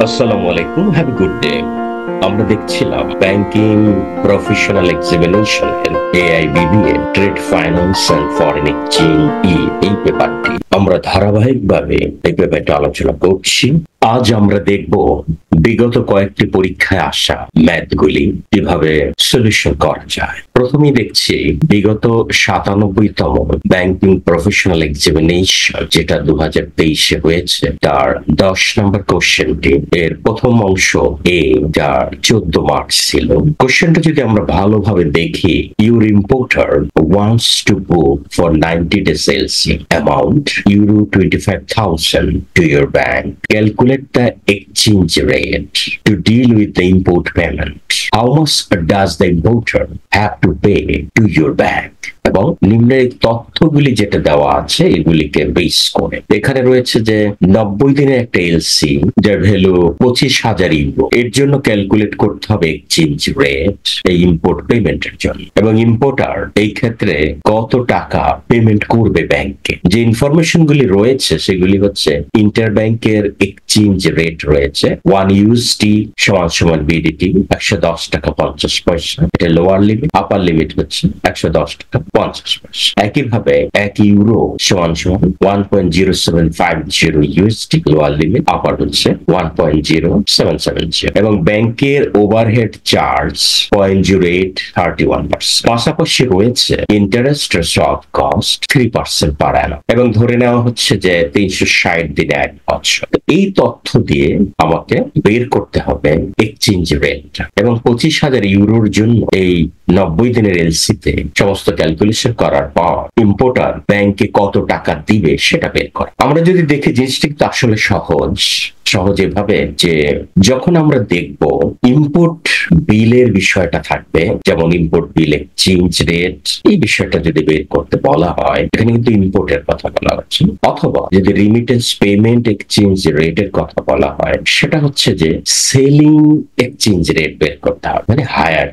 আসসালামু আলাইকুম, have a good day. আমরা দেখছিলাম ব্যাংকিং প্রফেশনাল এক্সামিনেশন এর AIBBA trade finance and foreign exchange এই পেপারটি আমরা ধারাবাহিকভাবে এই পেপারটা আলোচনা করছি। আজ আমরা দেখব বিগত কয়েকটি পরীক্ষায় আসা ম্যাথগুলি কিভাবে সলিউশন করা যায়। প্রথমেই দেখছি বিগত 97তম ব্যাংকিং প্রফেশনাল এক্সামিনেশন, যেটা 2023-এ হয়েছে, তার 10 নম্বর কোশ্চেনটি এর প্রথম অংশ এ, যার 14 মার্কস ছিল। কোশ্চেনটা যদি আমরা ভালোভাবে দেখি, your importer wants to book for 90 days LC amount €25,000 to your bank. Calculate the exchange rate to deal with the import payment. How much does the importer have to pay to your bank? এবং নিম্নের তথ্যগুলি যেটা দেওয়া আছে এগুলিকে base করে এখানে রয়েছে যে 90 দিনের একটা এলসি যার ভ্যালু 25,000 ইউরো, এর জন্য ক্যালকুলেট করতে হবে এক্সচেঞ্জ রেট এই ইম্পোর্ট পেমেন্টের জন্য, এবং ইম্পোর্টার এই ক্ষেত্রে কত টাকা পেমেন্ট করবে ব্যাংকে। যে ইনফরমেশন গুলি রয়েছে সেগুলি হচ্ছে ইন্টার ব্যাংকের এক্সচেঞ্জ রেট রয়েছে 1 USD = BDT 110 টাকা 50 পয়সা, এটা লোয়ার লিমিট। আপার লিমিট হচ্ছে 110 টাকা 50 পয়সা। একইভাবে 1 ইউরো = 1.0750 USD, লোয়ার লিমিট। আপার হচ্ছে 1.0770, এবং ব্যাংকের ওভারহেড চার্জ 0.0831%। পাশাপাশি রয়েছে ইন্টারেস্ট অফ কস্ট 3% পার অ্যানাম, এবং ধরে নেওয়া হচ্ছে যে 360 দিনে 1 বছর। এই তথ্য দিয়ে আমাকে বের করতে হবে এক্সচেঞ্জ রেট, এবং 25,000 ইউরোর জন্য এই 90 দিনের এলসিতে সমস্ত ক্যালকুলেশন করার পর ইম্পোর্টার ব্যাংকে কত টাকা দিবে সেটা বের করে। আমরা যদি দেখি জিনিসটি কিন্তু আসলে সহজ এভাবে যে যখন আমরা দেখব ইম্পোর্ট বিলের বিষয়টা থাকবে, যেমন ইম্পোর্ট বিল এক্সচেঞ্জ রেট, এই বিষয়টা যদি বের করতে বলা হয়, এখানে কিন্তু ইম্পোর্টের কথা বলা হচ্ছে। অথবা যদি রিমিটেন্স পেমেন্ট এক্সচেঞ্জ রেটের কথা বলা হয়, সেটা হচ্ছে যে সেলিং এক্সচেঞ্জ রেট বের করতে হবে, মানে হায়ার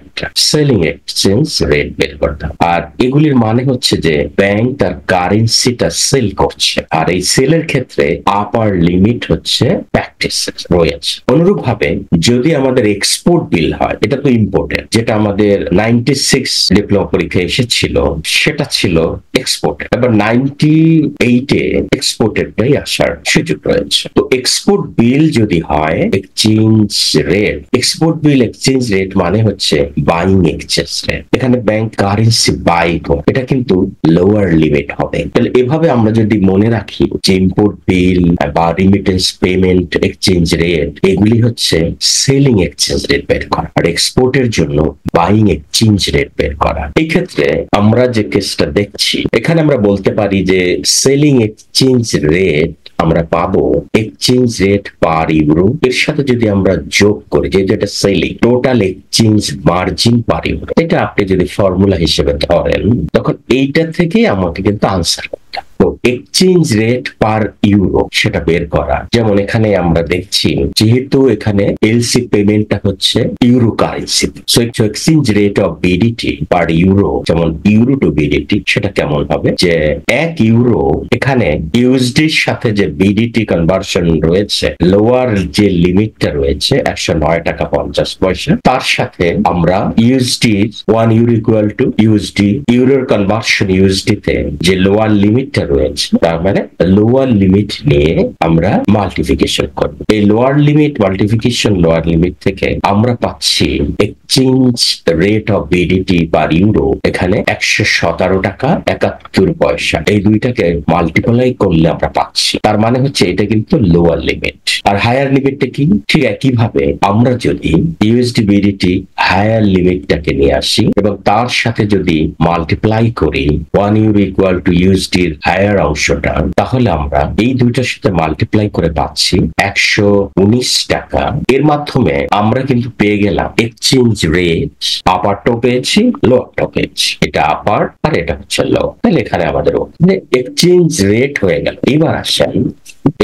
সেলিং এক্সচেঞ্জ রেট বের করতে হবে। আর এগুলির মানে হচ্ছে যে ব্যাংক তার কারেন্সিটা সেল করছে, আর এই সেলের ক্ষেত্রে আপার লিমিট হচ্ছে প্র্যাকটিস রয়েছে। অনুরূপ ভাবে যদি আমাদের এক্সপোর্ট বিল হয়, এটা তো ইম্পোর্টের, যেটা আমাদের 96 ডিপ্লোমা পরীক্ষায় এসেছিল, সেটা ছিল এক্সপোর্ট। এবার 98-এ এক্সপোর্টেরটাই আসার সুযোগ রয়েছে। তো এক্সপোর্ট বিল যদি হয় এক্সচেঞ্জ রেট, এক্সপোর্ট বিল এক্সচেঞ্জ রেট মানে হচ্ছে বাইং এক্সচেঞ্জ রেট। এখানে ব্যাংক কারেন্সি বাই করে, এটা কিন্তু লোয়ার লিমিট হবে। তাহলে এভাবে আমরা যদি মনে রাখি যে ইম্পোর্ট বিল বা রিমিটেন্স পেমেন্ট এক্সচেঞ্জ রেট, এগুলি হচ্ছে সেলিং এক্সচেঞ্জ রেট বের করা, আর এক্সপোর্টের জন্য বাইং এক্সচেঞ্জ রেট বের করা। এই ক্ষেত্রে আমরা যে কেসটা দেখছি, এখানে আমরা বলতে পারি যে সেলিং এক্সচেঞ্জ রেট আমরা পাবো এক্সচেঞ্জ রেট পার ইউরো, এর সাথে যদি আমরা যোগ করি যে যেটা সেলিং টোটাল এক্সচেঞ্জ মার্জিন পার ইউরো, এটা আপনি যদি ফর্মুলা হিসেবে ধরেন, তখন এইটা থেকে আমাকে কিন্তু আনসার করতে হবে। তো এক্সচেঞ্জ রেট পার ইউরো সেটা বের করা, যেমন এখানে আমরা দেখছি যেহেতু এখানে এলসি পেমেন্টটা হচ্ছে euro currency, so exchange rate of BDT per euro, যেমন ইউরো টু বিডিটি, সেটা কেমন হবে যে 1 ইউরো, এখানে ইউএসডির সাথে যে বিডিটি কনভার্সন রয়েছে, লোয়ার যে লিমিটটা রয়েছে 109 টাকা 50 পয়সা, তার সাথে আমরা USD 1 euro equal to USD, ইউরোর কনভার্সন ইউএসডি তে যে লোয়ার লিমিটটা রয়েছে, তার মানে লোয়ার লিমিট নিয়ে আমরা মাল্টিপ্লিকেশন করব। এই lower limit multiplication lower limit থেকে আমরা পাচ্ছি exchange rate of BDT per euro, এখানে 117 টাকা 71 পয়সা। এই দুইটাকে মাল্টিপ্লাই করলে আমরা পাচ্ছি, তার মানে হচ্ছে এটা কিন্তু লোয়ার লিমিট। আর হায়ার লিমিটটা কি? ঠিক একইভাবে আমরা যদি ইউএসডি বিডিটি হায়ার লিমিটটাকে নিয়ে আসি এবং তার সাথে যদি মাল্টিপ্লাই করি 1 ইউরো ইকুয়াল টু ইউএসডির হায়ার অংশটা, তাহলে আমরা এই দুইটার সাথে মাল্টিপ্লাই করে পাচ্ছি 119 টাকা। এর মাধ্যমে আমরা কিন্তু পেয়ে গেলাম এক্সচেঞ্জ রেট, আপারটাও পেয়েছি লোয়ারটাও পেয়েছি, এটা আপার আর এটা হচ্ছে লো। তাহলে এখানে আমাদের এক্সচেঞ্জ রেট হয়ে গেল। এবার আসেন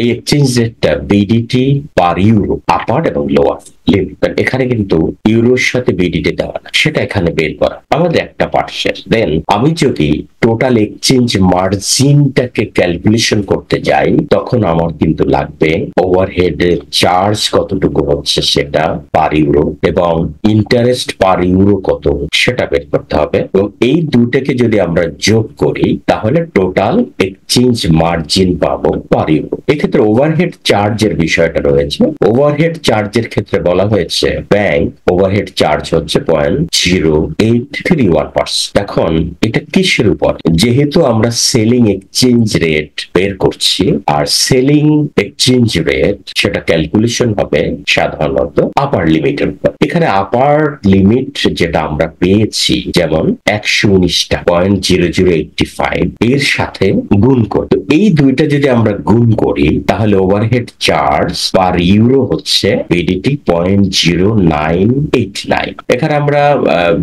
এই এক্সচেঞ্জ রেটটা বিডিটি পার ইউরো, আপার এবং লোয়ার। লিমিট। এখানে কিন্তু ইউরোর সাথে বিডিটি দেওয়া না, সেটা এখানে বের করা আমাদের একটা পার্ট শেষ। দেন আমি যদি টোটাল এক্সচেঞ্জ মার্জিনটাকে ক্যালকুলেশন করতে যাই, তখন আমার কিন্তু লাগবে ওভারহেডের চার্জ কতটুকু হচ্ছে সেটা পার ইউরো, এবং ইন্টারেস্ট পার ইউরো কত সেটা বের করতে হবে। এবং এই দুটাকে যদি আমরা যোগ করি তাহলে টোটাল এক্সচেঞ্জ মার্জিন পাবো পার ইউরো। এক্ষেত্রে ওভারহেড চার্জের বিষয়টা রয়েছে। ওভারহেড চার্জের ক্ষেত্রে বলা হয়েছে ব্যাংক ওভারহেড চার্জ হচ্ছে 0.0831%। এখন এটা কিসের উপর? যেহেতু আমরা সেলিং এক্সচেঞ্জ রেট বের করছি, আর সেলিং এক্সচেঞ্জ রেট সেটা ক্যালকুলেশন হবে সাধারণত আপার লিমিটের উপর। এখানে আপার লিমিট যেটা আমরা পেয়েছি, যেমন 119.0085 এর সাথে গুণ করি। এই দুইটা যদি আমরা গুণ করি তাহলে ওভারহেড চার্জ পার ইউরো হচ্ছে বিডিটি 0.0989। এখানে আমরা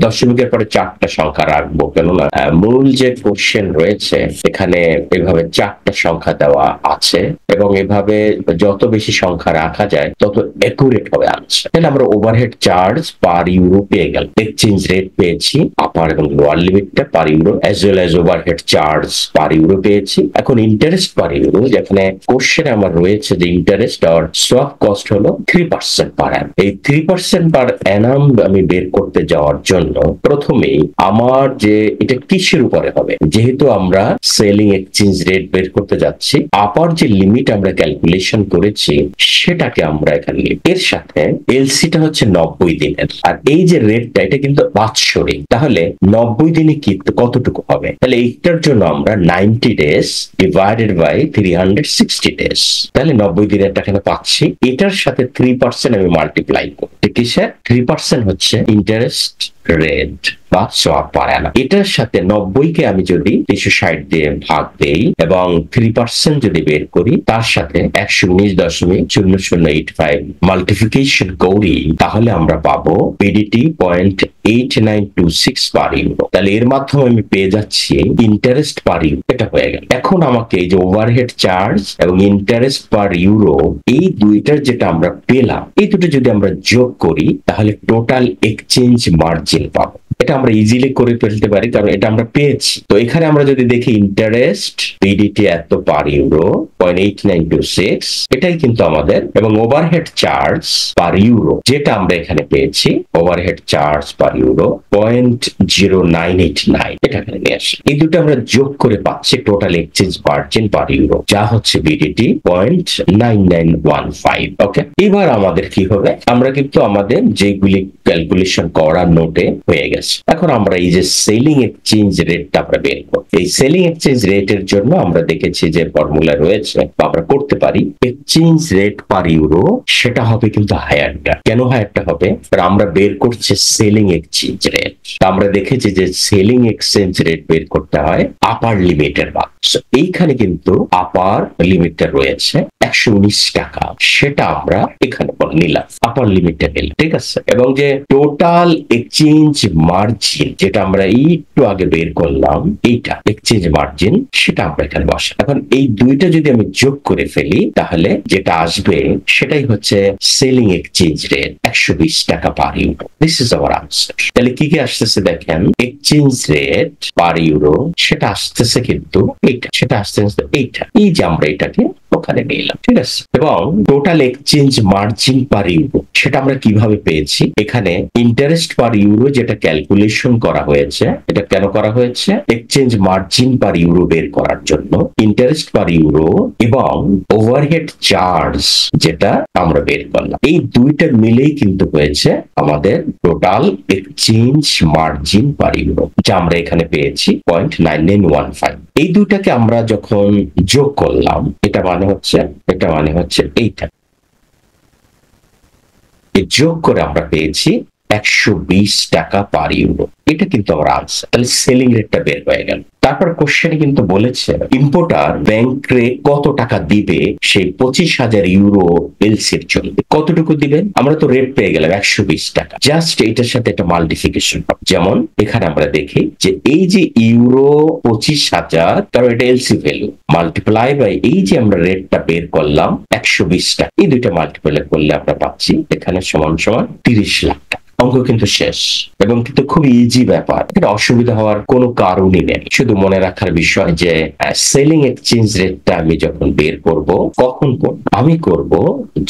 দশমিকের পরে 4টা সংখ্যা রাখবো, কেননা মূল যে কোশ্চেন রয়েছে এখানে এভাবে 4টা সংখ্যা দেওয়া আছে, এবং এভাবে যত বেশি সংখ্যা রাখা যায় তত অ্যাকুরেট হবে আনসার। তাহলে আমরা ওভারহেড চার্জ পার ইউরো পেয়ে গেল, এক্সচেঞ্জ রেট পেয়েছি আপার এবং লোয়ার লিমিটটা per euro, as well as overhead charge per euro পেয়েছি। এখন ইন্টারেস্ট পার ইউরো, যেখানে কোশ্চেনে আমার রয়েছে যে ইন্টারেস্ট আর সোয়াপ কস্ট হলো 3% পার অ্যানাম। এই 3% পার অ্যানাম আমি বের করতে যাওয়ার জন্য প্রথমেই আমার যে এটা কিসের উপরে হবে, যেহেতু আমরা সেলিং এক্সচেঞ্জ রেট বের করতে যাচ্ছি, আপার যে লিমিট আমরা ক্যালকুলেশন করেছি সেটাকে আমরা এখানে এর সাথে এলসিটা হচ্ছে 90 দিনের, আর এই যে রেটটা এটা কিন্তু বাৎসরিক। তাহলে 90 দিনে কি কতটুকু হবে? তাহলে এইটার জন্য আমরা 90 ডেজ ডিভাইডেড বাই 360 ডেজ, তাহলে 90 দিনের এখানে পাচ্ছি। এটার সাথে 3% আমি মাল্টিপ্লাই করি। কিসের 3%? হচ্ছে ইন্টারেস্ট রেট বা সোয়াপ পার অ্যানাম। এটার সাথে 90কে আমি যদি 360 দিয়ে ভাগ দেই এবং 3% যদি বের করি, তার সাথে 119.0085 মাল্টিপ্লিকেশন করি, তাহলে আমরা পাবো বিডিটি 0.8926 পার ইউরো। তাহলে এর মাধ্যমে আমি পেয়ে যাচ্ছি ইন্টারেস্ট পার ইউরো। এটা হয়ে গেল। এখন আমাকে এই যে ওভারহেড চার্জ এবং ইন্টারেস্ট পার ইউরো, এই দুইটার যেটা আমরা পেলাম, এই দুটো যদি আমরা যোগ করি তাহলে টোটাল এক্সচেঞ্জ মার্জিন পাবো। এটা আমরা ইজিলি করে ফেলতে পারি, কারণ এটা আমরা পেয়েছি। তো এখানে আমরা যদি দেখি ইন্টারেস্ট বিডিটি এত পার ইউরো 0.8926, এটাই কিন্তু আমাদের, এবং ওভারহেড চার্জ পার ইউরো যেটা আমরা এখানে পেয়েছি, ওভারহেড চার্জ পার ইউরো 0.0989, এটা এখানে নিয়ে আসি। এই দুটো আমরা যোগ করে পাচ্ছি টোটাল এক্সচেঞ্জ মার্জিন পার ইউরো, যা হচ্ছে বিডিটি 0.9915। ওকে, এবার আমাদের কি হবে? আমরা কিন্তু আমাদের যেগুলি ক্যালকুলেশন করার নোটে হয়ে গেছে। এখন আমরা এই যে সেলিং এক্সচেঞ্জ রেটটা আমরা বের করব। এই সেলিং এক্সচেঞ্জ রেটের জন্য আমরা দেখেছি যে ফর্মুলা রয়েছে, আমরা করতে পারি এক্সচেঞ্জ রেট পার ইউরো, সেটা হবে কিন্তু হায়ারটা। কেন হায়ারটা হবে? কারণ আমরা বের করছি সেলিং এক্সচেঞ্জ রেট। আমরা দেখেছি যে সেলিং এক্সচেঞ্জ রেট বের করতে হয় আপার লিমিটের ভাগ। এইখানে কিন্তু আপার লিমিটটা রয়েছে 119 টাকা, সেটা আমরা এখানে নিলাম, আপার লিমিটটা নিলাম, ঠিক আছে। এবং যে টোটাল এক্সচেঞ্জ মার্জিন যেটা আমরা একটু আগে বের করলাম, এইটা এক্সচেঞ্জ মার্জিন, সেটা আমরা এখানে বসাই। এখন এই দুইটা যদি আমি যোগ করে ফেলি তাহলে যেটা আসবে সেটাই হচ্ছে সেলিং এক্সচেঞ্জ রেট 120 টাকা per euro. This is our answer. তাহলে কি কি আসতেছে দেখেন, এক্সচেঞ্জ রেট পার ইউরো সেটা আসতেছে কিন্তু এইটা, সেটা আসতেছে এইটা, এই যে আমরা এটাকে ওখানে নিলাম, ঠিক আছে। এবং টোটাল এক্সচেঞ্জ মার্জিন পার ইউরো সেটা আমরা কিভাবে পেয়েছি? এখানে ইন্টারেস্ট পার ইউরো যেটা ক্যালকুলেশন করা হয়েছে, এটা কেন করা হয়েছে? এক্সচেঞ্জ মার্জিন পার ইউরো বের করার জন্য ইন্টারেস্ট পার ইউরো এবং ওভারহেড চার্জ যেটা আমরা বের করলাম, এই দুইটা মিলেই কিন্তু হয়েছে আমাদের টোটাল এক্সচেঞ্জ মার্জিন পার ইউরো, যা আমরা এখানে পেয়েছি 0.9915। এই দুইটাকে আমরা যখন যোগ করলাম, এটা মানে হচ্ছে এইটা, এই যোগ করে আমরা পেয়েছি 120 টাকা পার ইউরো। এটা কিন্তু আমার আনসার। তাহলে সেলিং রেটটা বের হয়ে গেল। তারপর কোশ্চেনে কিন্তু বলেছে ইম্পোর্টার ব্যাংকে কত টাকা দিবে সেই 25,000 ইউরো এলসির জন্য। কতটুকু দিবেন? আমরা তো রেট পেয়ে গেলাম 120 টাকা। জাস্ট এটার সাথে একটা মাল্টিফিকেশন, যেমন এখানে আমরা দেখি যে এই যে ইউরো 25,000, কারণ এটা এলসি ভ্যালু, মাল্টিপ্লাই বাই এই যে আমরা রেটটা বের করলাম 120 টাকা, এই দুইটা মাল্টিপ্লাই করলে আমরা পাচ্ছি এখানে সমান সমান 30 লাখ টাকা। অঙ্ক কিন্তু শেষ এবং কিন্তু খুব ইজি ব্যাপার, এটা অসুবিধা হওয়ার কোনো কারণই নেই। শুধু মনে রাখার বিষয় যে সেলিং এক্সচেঞ্জ রেটটা আমি যখন বের করব, কখন করব? আমি করব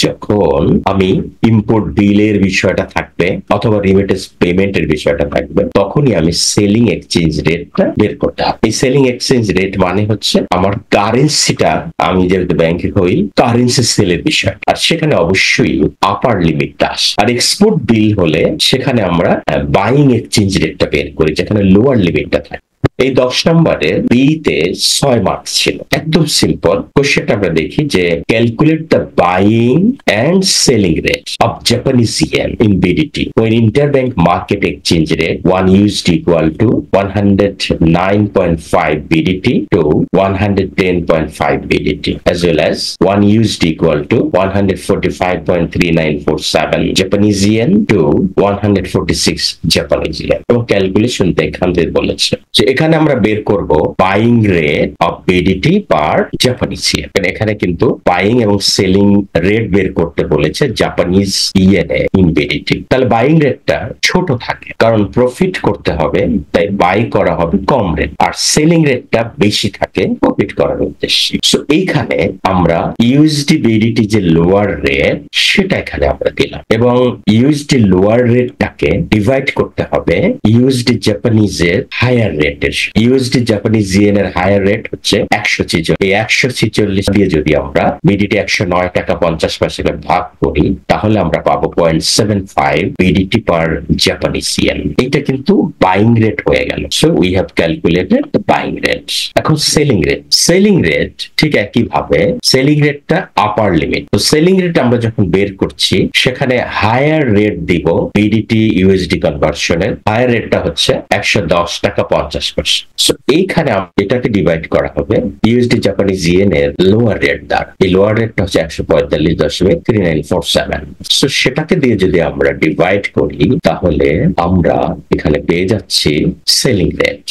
যখন আমি ইম্পোর্ট বিলের বিষয়টা থাকবে অথবা রিমিটেন্স পেমেন্টের বিষয়টা থাকবে, তখনই আমি সেলিং এক্সচেঞ্জ রেটটা বের করতে হবে। এই সেলিং এক্সচেঞ্জ রেট মানে হচ্ছে আমার কারেন্সিটা, আমি যেহেতু ব্যাংকে হই, কারেন্সি সেলের বিষয়, আর সেখানে অবশ্যই আপার লিমিটটা আসে। আর এক্সপোর্ট বিল হলে সেখানে আমরা বাইং এক্সচেঞ্জ রেটটা বের করি, যেখানে লোয়ার লিমিটটা থাকে। এই 10 নম্বরের বিতে 6 মার্কস ছিল, একদম সিম্পল। কোশ্চেনটা আমরা দেখি যে calculate the buying and selling rate of Japanese yen in BDT when interbank market exchange rate 1 USD equal to 109.5 BDT to 110.5 BDT as well as 1 USD equal to 145.3947 Japanese yen to 146 Japanese yen। এবং calculation এখান থেকে বলেছে যে এখানে আমরা বের করব buying rate of BDT per Japanese yen. এখানে কিন্তু বাইং এবং সেলিং রেট বের করতে বলেছে জাপানিজ ইয়েনে ইন বিডিটি। তাহলে বাইং রেটটা ছোট থাকে, কারণ প্রফিট করতে হবে, তাই বাই করা হবে কম রেট, আর সেলিং রেটটা বেশি থাকে প্রফিট করার উদ্দেশ্যে। সো এইখানে আমরা ইউএসডি বিডিটি যে লোয়ার রেট, সেটা এখানে আমরা দিলাম, এবং ইউএসডি লোয়ার রেটটাকে ডিভাইড করতে হবে ইউএসডি জাপানিজের হায়ার রেটের। ইউএসডি জাপানিজ ইয়েনের হায়ার রেট হচ্ছে 146। এই 146 দিয়ে যদি আমরা বিডিটি 109 টাকা 50 পয়সা ভাগ করি, তাহলে আমরা পাবো 0.75 বিডিটি পার জাপানিজ ইয়েন। এটা কিন্তু বাইং রেট হয়ে গেল। So we have calculated the buying rate. এখন সেলিং রেট। সেলিং রেট ঠিক একই ভাবে, সেলিং রেটটা আপার লিমিট। তো সেলিং রেট আমরা যখন বের করছি, সেখানে হায়ার রেট দিব বিডিটি ইউএসডি কনভার্সনের। হায়ার রেটটা হচ্ছে 110 টাকা 50 পয়সা। সো এইখানে এটাকে ডিভাইড করা হবে ইউএসডি জাপানিজ ইয়েন এর লোয়ার রেট দ্বারা। এই লোয়ার রেটটা হচ্ছে 145.3947। সো সেটাকে দিয়ে যদি আমরা ডিভাইড করি, তাহলে আমরা এখানে পেয়ে যাচ্ছি সেলিং রেট।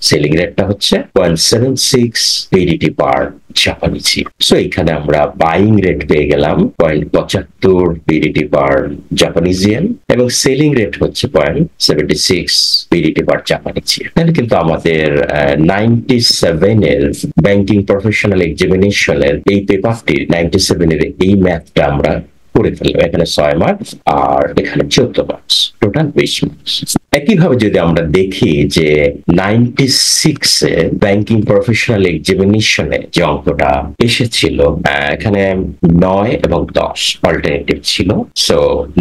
সেলিং রেটটা হচ্ছে 0.76 বিডিটি পার জাপানিজ ইয়েন। সো এখানে আমরা বাইং রেট পেয়ে গেলাম 0.75 বিডিটি পার জাপানিজ ইয়েন, এবং সেলিং রেট হচ্ছে 0.76 বিডিটি পার জাপানিজ ইয়েন। তাহলে কিন্তু আমাদের 97 এর ব্যাংকিং প্রফেশনাল এক্সামিনেশনের এই পেপারটির 97 এর এই ম্যাথটা আমরা করে ফেললাম। এখানে 6 মার্কস আর এখানে 14 মার্কস, টোটাল 20 মার্কস। একইভাবে যদি আমরা দেখি যে 96 এ ব্যাংকিং প্রফেশনাল এক্সামিনেশনে যে অঙ্কটা এসেছিল, এখানে 9 এবং 10 অল্টারনেটিভ ছিল। সো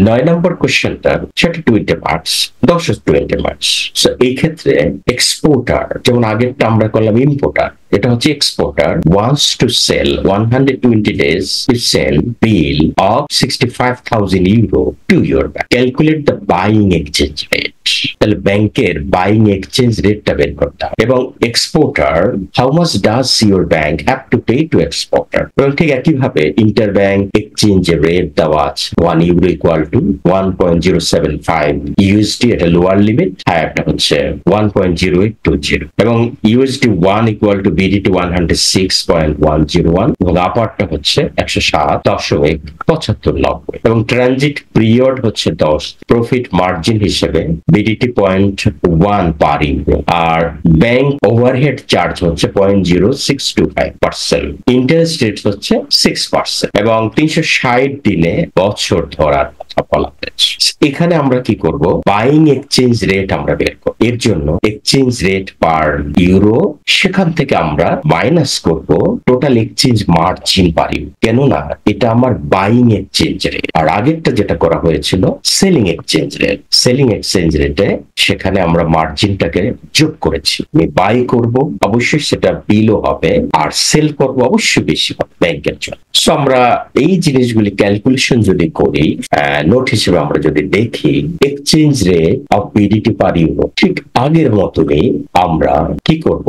9 নম্বর কোশ্চেনটা সেটা 20 মার্কস, 10 20 মার্কস। সো এই ক্ষেত্রে এক্সপোর্টার, যেমন আগেরটা আমরা করলাম ইম্পোর্টার, এটা হচ্ছে exporter wants to sell 120 days to sell bill of 65,000 euro to your bank. Calculate the buying exchange rate. তাহলে ব্যাংকের বাইং এক্সচেঞ্জ রেটটা বের করতে হবে। এবং exporter, how much does your bank have to pay to exporter. এবং ঠিক একইভাবে ইন্টার ব্যাংক এক্সচেঞ্জের রেট দেওয়া আছে 1 ইউরো ইকুয়াল টু 1.075 ইউএসডি, এটা লোয়ার লিমিট, হায়ারটা হচ্ছে 1.0820, এবং ইউএসডি 1 ইকুয়াল টু বিডিটি 106.101, এবং আপারটা হচ্ছে 107.7590, এবং ট্রানজিট পিরিয়ড হচ্ছে 10। প্রফিট মার্জিন হিসেবে বিডিটি 0.1 পার ইউরো, আর ব্যাংক ওভারহেড চার্জ হচ্ছে 0.0625%, ইন্টারেস্ট রেট হচ্ছে 6%, এবং 360 দিনে বছর ধরার কথা বলা হয়েছে। এখানে আমরা কি করব? বাইং এক্সচেঞ্জ রেট আমরা বের করব। এর জন্য এক্সচেঞ্জ রেট পার ইউরো, সেখান থেকে আমরা আমরা মাইনাস করব টোটাল এক্সচেঞ্জ মার্জিন পার ইউরো, কেননা এটা আমার বাইং এক্সচেঞ্জ রেট, আর আগেরটা যেটা করা হয়েছিল selling exchange rate. Selling exchange রেটে সেখানে আমরা মার্জিনটাকে যোগ করেছি। আমি বাই করব অবশ্যই সেটা বিলও হবে, আর সেল করব অবশ্যই বেশি হবে ব্যাংকের জন্য। সো আমরা এই জিনিসগুলি ক্যালকুলেশন যদি করি, নোট হিসেবে আমরা যদি দেখি exchange rate of BDT per euro, ঠিক আগের মতনই আমরা কি করব,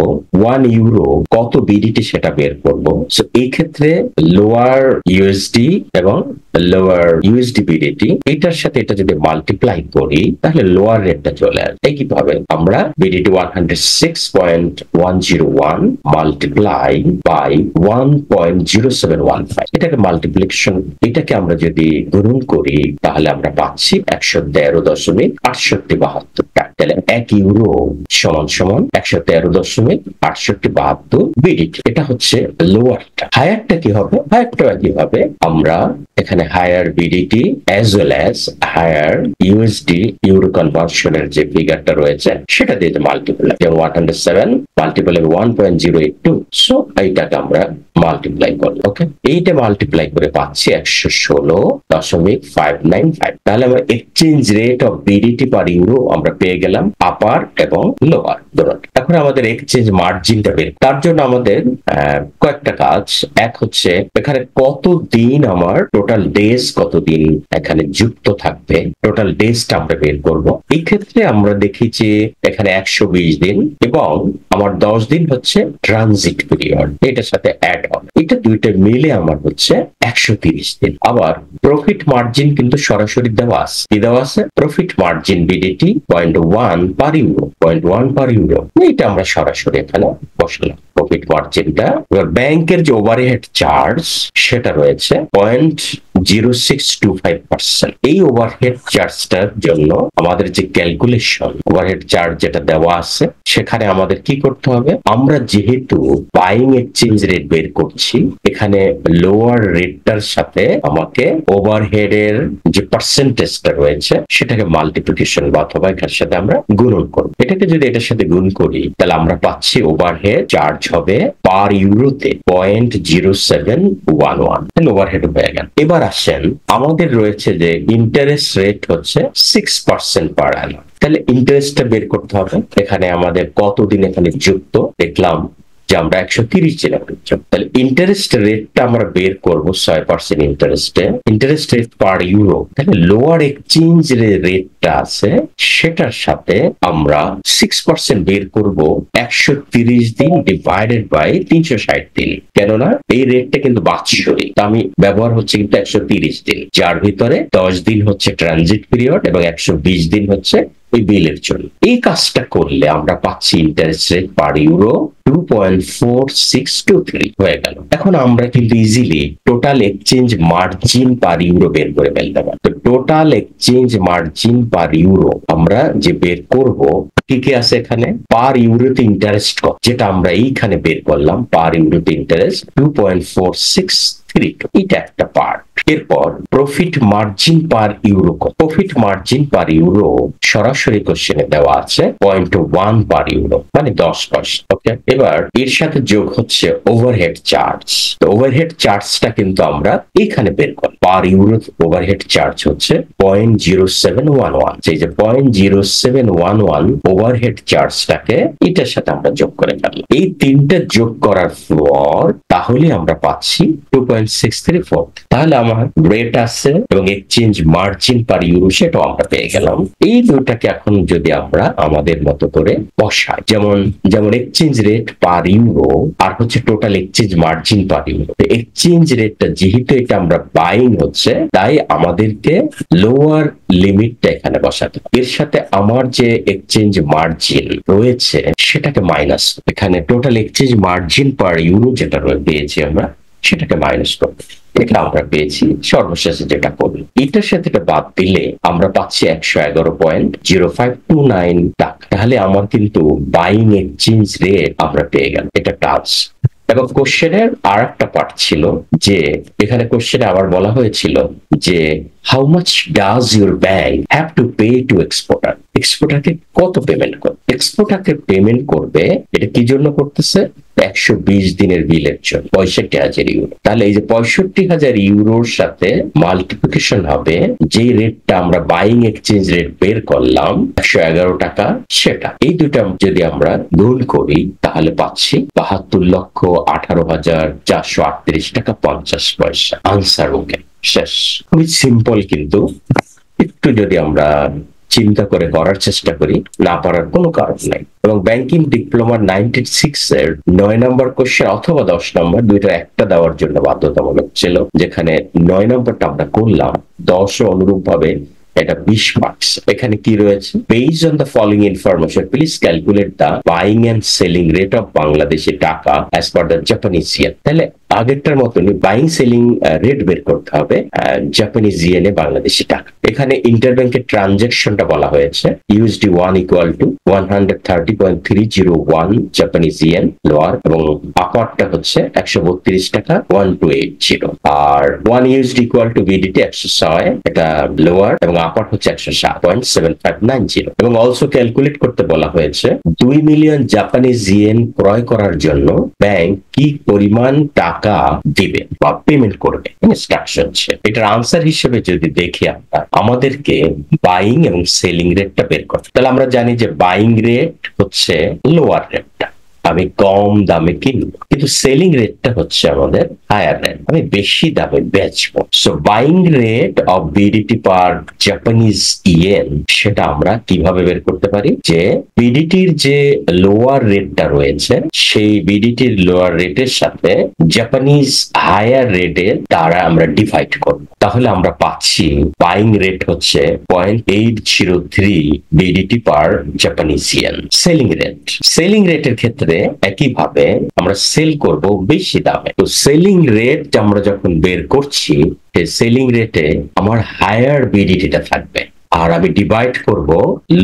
1 ইউরো কত বিডিটি সেটা বের করব। সো এই ক্ষেত্রে লোয়ার ইউএসডি এবং লোয়ার ইউএসডি বিডিটি এটার সাথে এটা যদি মাল্টিপ্লাই করি তাহলে লোয়ার রেটটা চলে আসবে। একইভাবে আমরা বিডিটি 106.101 মাল্টিপ্লাই বাই 1.0715 এটাকে মাল্টিপ্লিকেশন, এটাকে আমরা যদি গুণন করি তাহলে আমরা পাচ্ছি 113.6872 টাকা। তাহলে 1 ইউরো সমান সমান 113.6872 বিডিটি। এটা হচ্ছে লোয়ারটা। হায়ারটা কি হবে? হায়ারটা একইভাবে আমরা এখানে higher BDT as well as higher USD euro কনভার্সনের যে ফিগারটা রয়েছে সেটা দিয়ে মাল্টিপ্লাই, যেমন 107 মাল্টিপ্লাই 1.082। সো এইটাকে আমরা মাল্টিপ্লাই করব। ওকে, এইটা মাল্টিপ্লাই করে পাচ্ছি 116.595। তাহলে আমরা exchange rate of BDT per euro আমরা পেয়ে গেলাম আপার এবং লোয়ার দুটো। এখন আমাদের এক্সচেঞ্জ মার্জিনটা বের, তার জন্য আমাদের কয়েকটা কাজ। এক হচ্ছে এখানে কত দিন আমার টোটাল ডেজ কতদিন এখানে যুক্ত থাকবে, টোটাল ডেজটা আমরা বের করব। এই ক্ষেত্রে আমরা দেখি যে এখানে 120 দিন এবং আমার 10 দিন হচ্ছে ট্রানজিট পিরিয়ড, এটার সাথে অ্যাড হবে। এটা দুইটা মিলে আমার হচ্ছে 130 দিন। আবার প্রফিট মার্জিন কিন্তু সরাসরি দেওয়া আছে, কি দেওয়া আছে? প্রফিট মার্জিন বিডিটি 0.1 পার ইউরো, 0.1 পার ইউরো। এটা আমরা সরাসরি এখানে বসালাম প্রফিট মার্জিনটা। এবার ব্যাংকের যে ওভারহেড চার্জ সেটা রয়েছে 0.0625%। এই ওভারহেড চার্জটার জন্য আমাদের যে ক্যালকুলেশন, ওভারহেড চার্জ যেটা দেওয়া আছে সেখানে আমাদের কি করতে হবে, আমরা যেহেতু বাইং এক্সচেঞ্জ রেট বের করছি এখানে লোয়ার রেটটার সাথে আমাকে ওভারহেডের যে পার্সেন্টেজটা রয়েছে সেটাকে মাল্টিপ্লিকেশন অথবা এটার সাথে আমরা গুণন করব। এটাকে যদি এটার সাথে গুণ করি তাহলে আমরা পাচ্ছি ওভারহেড চার্জ হবে পার ইউরোতে 0.0711। ওভারহেড হয়ে গেল। এবার আসেন আমাদের রয়েছে যে ইন্টারেস্ট রেট হচ্ছে 6% পার অ্যানাম। তাহলে ইন্টারেস্টটা বের করতে হবে। এখানে আমাদের কতদিন এখানে যুক্ত দেখলাম যে আমরা 130 দিন। তাহলে ইন্টারেস্ট রেটটা আমরা বের করব 6% ইন্টারেস্টে, ইন্টারেস্ট রেট পার ইউরো। তাহলে লোয়ার এক্সচেঞ্জ রেটটা আছে সেটার সাথে আমরা 6% বের করব 130 দিন ডিভাইডেড বাই 360 দিন, কেননা এই রেটটা কিন্তু বাৎসরিক। আমি ব্যবহার হচ্ছে কিন্তু 130 দিন, যার ভিতরে 10 দিন হচ্ছে ট্রানজিট পিরিয়ড এবং 120 দিন হচ্ছে ওই বিলের জন্য। এই কাজটা করলে আমরা পাচ্ছি ইন্টারেস্ট রেট পার ইউরো 2.4623 হয়ে গেল। এখন আমরা কিন্তু ইজিলি টোটাল এক্সচেঞ্জ মার্জিন পার ইউরো বের করে ফেলতে পারি। তো টোটাল এক্সচেঞ্জ মার্জিন পার ইউরো আমরা যে বের করব, কি কি আছে এখানে? পার ইউরোতে ইন্টারেস্ট কত, যেটা আমরা এইখানে বের করলাম, পার ইউরোতে ইন্টারেস্ট 2.4632, এটা একটা পার্ট। এরপর প্রফিট মার্জিন পার ইউরো, প্রফিট মার্জিন পার ইউরো সরাসরি কোশ্চেনে দেওয়া আছে 0.1 পার ইউরো, মানে 10%। ওকে, এবার এর সাথে যোগ হচ্ছে ওভারহেড চার্জ। তো ওভারহেড চার্জটা কিন্তু আমরা এখানে বের করি। পার ইউরো ওভারহেড চার্জ হচ্ছে 0.0711। সেই যে 0.0711 ওভারহেড চার্জটাকে এটার সাথে আমরা যোগ করে ফেললাম। এই তিনটা যোগ করার পর তাহলে আমরা পাচ্ছি 2.634। তাহলে আমার রেট আছে এবং এক্সচেঞ্জ মার্জিন পার ইউরো সেটাও আমরা পেয়ে গেলাম। এই দুটাকে এখন যদি আমরা আমাদের মতো করে বসাই, যেমন এক্সচেঞ্জ রেট পার ইউরো আর হচ্ছে টোটাল এক্সচেঞ্জ মার্জিন পার ইউরো। এক্সচেঞ্জ রেটটা যেহেতু এটা আমরা বাইং হচ্ছে, তাই আমাদেরকে লোয়ার লিমিটটা এখানে বসাতে হবে। এর সাথে আমার যে এক্সচেঞ্জ মার্জিন রয়েছে সেটাকে মাইনাস, এখানে টোটাল এক্সচেঞ্জ মার্জিন পার ইউরো যেটা পেয়েছি আমরা সেটাকে মাইনাস করবো। এটা আমরা পেয়েছি সর্বশেষে যেটা করবো, এটার সাথে এটা বাদ দিলে আমরা পাচ্ছি 111.0529 টাকা। তাহলে আমার কিন্তু বাইং এক্সচেঞ্জ রেট আমরা পেয়ে গেলাম। এটা কাজ। এবং কোশ্চেনের আর একটা পার্ট ছিল যে এখানে কোশ্চেনে আবার বলা হয়েছিল যে how much does your bank have to pay to exporter, এক্সপোর্টারকে কত পেমেন্ট করবে। এক্সপোর্টারকে পেমেন্ট করবে, এটা কি জন্য করতেছে? 120 দিনের বিলের জন্য 65,000 ইউরো। তাহলে এই যে 65,000 ইউরোর সাথে মাল্টিপ্লিকেশন হবে যে রেটটা আমরা বাইং এক্সচেঞ্জ রেট বের করলাম 111 টাকা, সেটা এই দুটা যদি আমরা গুণ করি তাহলে পাচ্ছি 72,18,438 টাকা 50 পয়সা। আনসার ওকে, শেষ। খুবই সিম্পল, কিন্তু একটু যদি আমরা চিন্তা করে করার চেষ্টা করি, না পারার কোনো কারণ নাই। এবং ব্যাংকিং ডিপ্লোমার 96 এর 9 নম্বর কোশ্চেন অথবা 10 নম্বর দুইটা একটা দেওয়ার জন্য বাধ্যতামূলক ছিল, যেখানে 9 নম্বরটা আমরা করলাম, 10 অনুরূপ ভাবে এটা 20 মার্কস। এখানে কি রয়েছে? Based on the following information please calculate the buying and selling rate of Bangladeshi taka as per the Japanese yen. তাহলে আগেরটার মতনই বাইং সেলিং রেট বের করতে হবে জাপানিজ ইয়েনে বাংলাদেশি টাকা। এখানে ইন্টারব্যাংকের ট্রানজাকশনটা বলা হয়েছে USD 1 equal to 130.301 Japanese yen lower, এবং আপারটা হচ্ছে 132 টাকা 1280, আর 1 ইউএসডি ইকুয়াল টু বিডিটি 106, এটা লোয়ার, এবং আপার হচ্ছে 107.7590। এবং অলসো ক্যালকুলেট করতে বলা হয়েছে 2 মিলিয়ন জাপানিজ ইয়েন ক্রয় করার জন্য ব্যাংক কি পরিমাণ টাকা দিবে বা পেমেন্ট করবে, ইনস্ট্রাকশন। এটার আনসার হিসেবে যদি দেখি আমরা, আমাদেরকে বাইং এবং সেলিং রেটটা বের করতে। তাহলে আমরা জানি যে বাইং রেট হচ্ছে লোয়ার রেটটা, আমি কম দামে কিনবো, কিন্তু সেলিং রেটটা হচ্ছে আমাদের হায়ার রেট, আমি বেশি দামে বেচবো। So buying rate of BDT per Japanese yen, সেটা আমরা কিভাবে বের করতে পারি? যে বিডিটির যে লোয়ার রেটটা রয়েছে, সেই বিডিটির লোয়ার রেটের সাথে জাপানিজ হায়ার রেটের দ্বারা আমরা ডিভাইড করব, তাহলে আমরা পাচ্ছি বাইং রেট হচ্ছে 0.803 বিডিটি পার জাপানিজ ইয়েন। সেলিং রেটের ক্ষেত্রে একইভাবে আমরা সেল করব বেশি দামে। তো সেলিং রেট আমরা যখন বের করছি, সেলিং রেটে আমার হায়ার বিডিটিটা থাকবে, আর আমি ডিভাইড করব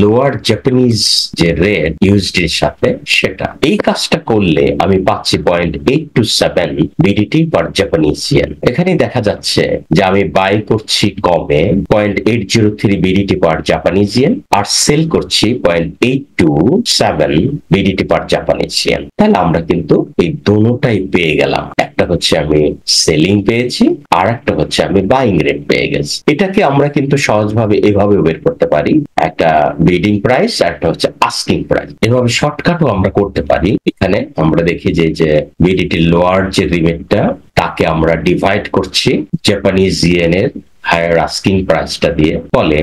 লোয়ার জাপানিজ যে রেট ইউএসডির সাথে, সেটা। এই কাজটা করলে আমি পাচ্ছি 0.827 বিডিটি পার জাপানিজ ইয়েন। এখানে দেখা যাচ্ছে যে আমি বাই করছি কমে 0.803 বিডিটি পার জাপানিজ ইয়েন, আর সেল করছি 0.827 বিডিটি পার জাপানিজ ইয়েন। তাহলে আমরা কিন্তু এই দুটোটাই পেয়ে গেলাম, একটা হচ্ছে আমি সেলিং পেয়েছি, আর একটা হচ্ছে আমি বাইং রেট পেয়ে গেছি। এটাকে আমরা কিন্তু সহজভাবে এভাবে বের করতে পারি, একটা বিডিং প্রাইস, একটা হচ্ছে আস্কিং প্রাইস। এভাবে শর্টকাটও আমরা করতে পারি। এখানে আমরা দেখি যে বিডিটির লোয়ার যে রিমেটটা, তাকে আমরা ডিভাইড করছি জাপানিজ ইয়েনের হায়ার আস্কিং প্রাইসটা দিয়ে, ফলে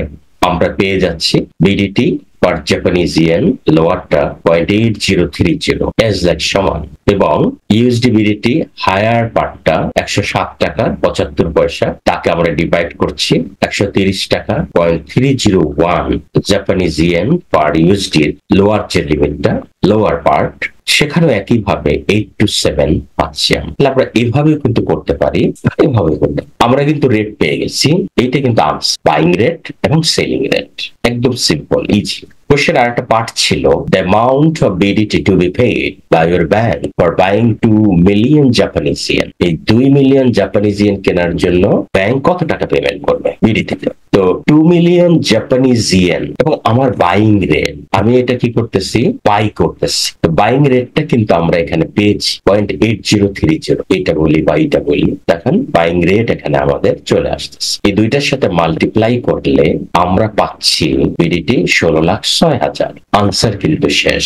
আমরা পেয়ে যাচ্ছি বিডিটি পার জাপানিজ ইয়েন লোয়ারটা 0.8030 এজ লাইক সমান, এবং ইউএসডি বিডিটি হায়ার পার্টটা 107 টাকা 75 পয়সা, তাকে আমরা ডিভাইড করছি 130 টাকা 0.301 জাপানিজ ইয়েন পার ইউএসডি লোয়ার যে লিমিটটা লোয়ার পার্ট, সেখানেও একইভাবে 827 পাচ্ছি। আমরা এভাবে কিন্তু করতে পারি, এভাবে করতে আমরা কিন্তু রেট পেয়ে গেছি। এইটা কিন্তু বাইং রেট এবং সেলিং রেট, একদম সিম্পল, ইজি। কোশ্চেন আর একটা পার্ট ছিল, the amount of BDT to be paid by your bank for buying 2 million Japanese yen. এই 2 মিলিয়ন জাপানিজ ইয়েন কেনার জন্য ব্যাংক কত টাকা পেমেন্ট করবে বিডিটিতে? তো 2 মিলিয়ন জাপানিজ ইয়েন এবং আমার বাইং রেট, আমি এটা কি করতেছি? বাই করতেছি। তো বাইং রেটটা কিন্তু আমরা এখানে পেয়েছি 0.8030, এটা বলি বা এটা বলি, দেখেন বাইং রেট এখানে আমাদের চলে আসতেছে। এই দুইটার সাথে মাল্টিপ্লাই করলে আমরা পাচ্ছি বিডিটি 16,06,000। আনসার কিন্তু শেষ।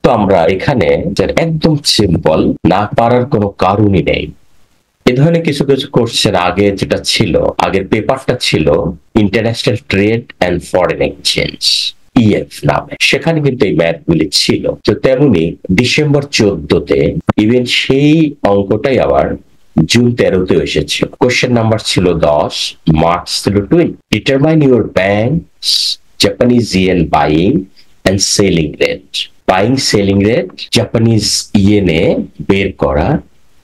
তো আমরা এখানে একদম সিম্পল, না পারার কোনো কারণই নেই। এ ধরনের কিছু কিছু কোশ্চেন আগে যেটা ছিল, আগের পেপারটা ছিল international trade and foreign exchange, ইএফ নামে, সেখানে কিন্তু এই ম্যাথগুলি ছিল। তো তেমনি ডিসেম্বর 14-তে ইভেন সেই অঙ্কটাই আবার জুন 13-তেও এসেছিল। কোশ্চেন নাম্বার ছিল 10, মার্কস ছিল 20। Determine your banks Japanese yen buying and selling rate. Buying selling rate Japanese ইয়েনে বের করা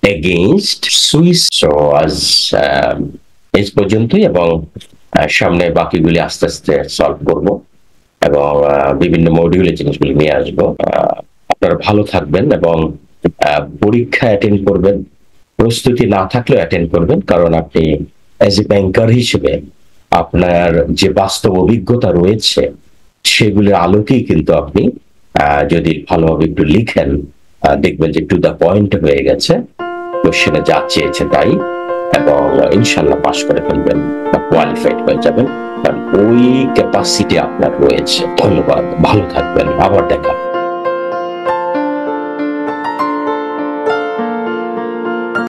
এগেইনস্ট সুইস। সো আজ এই পর্যন্তই, এবং সামনে বাকিগুলি আস্তে আস্তে সলভ করব এবং বিভিন্ন মডিউলের জিনিসগুলি নিয়ে আসবো। আপনারা ভালো থাকবেন এবং পরীক্ষা অ্যাটেন্ড করবেন, প্রস্তুতি না থাকলেও অ্যাটেন্ড করবেন, কারণ আপনি অ্যাজ এ ব্যাংকার হিসেবে আপনার যে বাস্তব অভিজ্ঞতা রয়েছে সেগুলোর আলোকেই কিন্তু আপনি যদি ভালোভাবে একটু লিখেন দেখবেন যে টু দ্য পয়েন্ট হয়ে গেছে, কোশ্চেনে যা চেয়েছে তাই, এবং ইনশাল্লাহ পাস করে ফেলবেন বা কোয়ালিফাইড হয়ে যাবেন, কারণ ওই ক্যাপাসিটি আপনার রয়েছে। ধন্যবাদ, ভালো থাকবেন, আবার দেখা।